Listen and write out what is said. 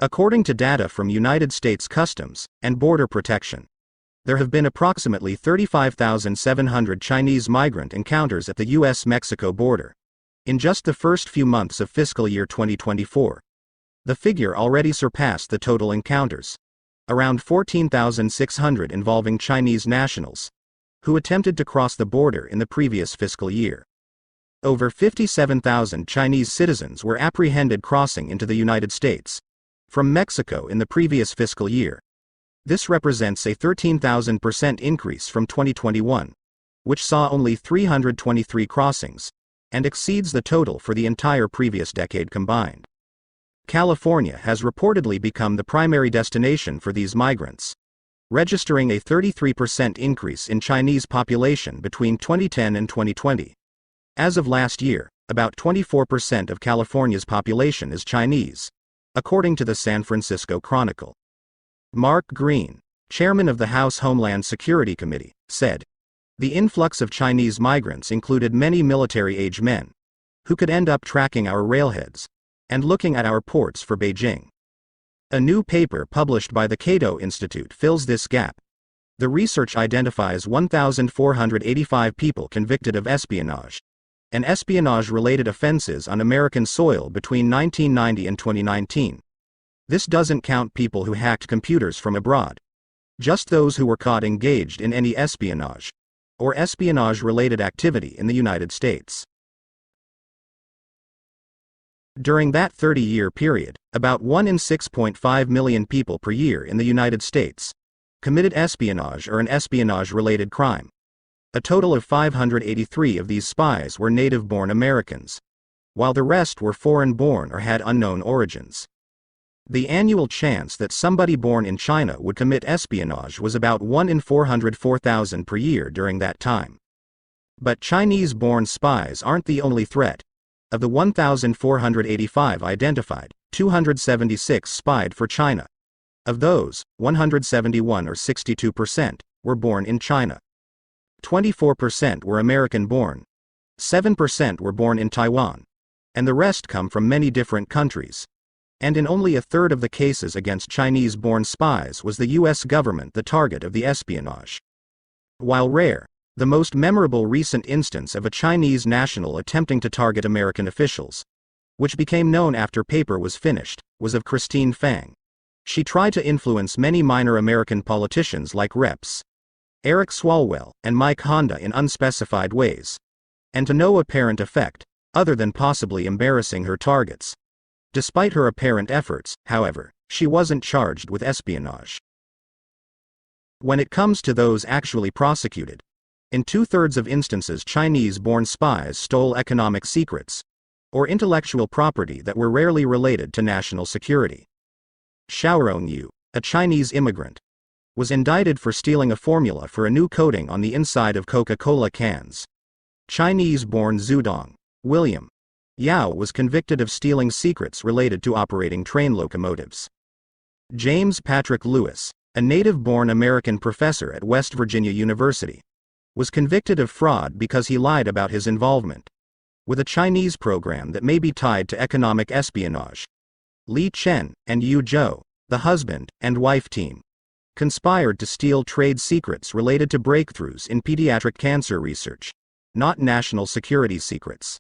According to data from United States Customs and Border Protection, there have been approximately 35,700 Chinese migrant encounters at the U.S.-Mexico border in just the first few months of fiscal year 2024. The figure already surpassed the total encounters, around 14,600 involving Chinese nationals who attempted to cross the border in the previous fiscal year. Over 57,000 Chinese citizens were apprehended crossing into the United States from Mexico in the previous fiscal year. This represents a 13,000% increase from 2021, which saw only 323 crossings, and exceeds the total for the entire previous decade combined. California has reportedly become the primary destination for these migrants, registering a 33% increase in Chinese population between 2010 and 2020. As of last year, about 24% of California's population is Chinese, according to the San Francisco Chronicle. Mark Green, chairman of the House Homeland Security Committee, said, "The influx of Chinese migrants included many military-age men, who could end up tracking our railheads and looking at our ports for Beijing." A new paper published by the Cato Institute fills this gap. The research identifies 1,485 people convicted of espionage and espionage-related offenses on American soil between 1990 and 2019. This doesn't count people who hacked computers from abroad, just those who were caught engaged in any espionage or espionage-related activity in the United States. During that 30-year period, about 1 in 6.5 million people per year in the United States committed espionage or an espionage-related crime. A total of 583 of these spies were native-born Americans, while the rest were foreign-born or had unknown origins. The annual chance that somebody born in China would commit espionage was about 1 in 404,000 per year during that time. But Chinese-born spies aren't the only threat. Of the 1,485 identified, 276 spied for China. Of those, 171 or 62% were born in China. 24% were American-born, 7% were born in Taiwan, and the rest come from many different countries. And in only a third of the cases against Chinese-born spies was the U.S. government the target of the espionage. While rare, the most memorable recent instance of a Chinese national attempting to target American officials, which became known after paper was finished, was of Christine Fang. She tried to influence many minor American politicians like Reps. Eric Swalwell and Mike Honda in unspecified ways, and to no apparent effect, other than possibly embarrassing her targets. Despite her apparent efforts, however, she wasn't charged with espionage. When it comes to those actually prosecuted, in 2/3 of instances Chinese-born spies stole economic secrets or intellectual property that were rarely related to national security. Xiaorong Yu, a Chinese immigrant, was indicted for stealing a formula for a new coating on the inside of Coca-Cola cans. Chinese-born Zudong William Yao was convicted of stealing secrets related to operating train locomotives. James Patrick Lewis, a native-born American professor at West Virginia University, was convicted of fraud because he lied about his involvement with a Chinese program that may be tied to economic espionage. Li Chen and Yu Zhou, the husband and wife team, conspired to steal trade secrets related to breakthroughs in pediatric cancer research, not national security secrets.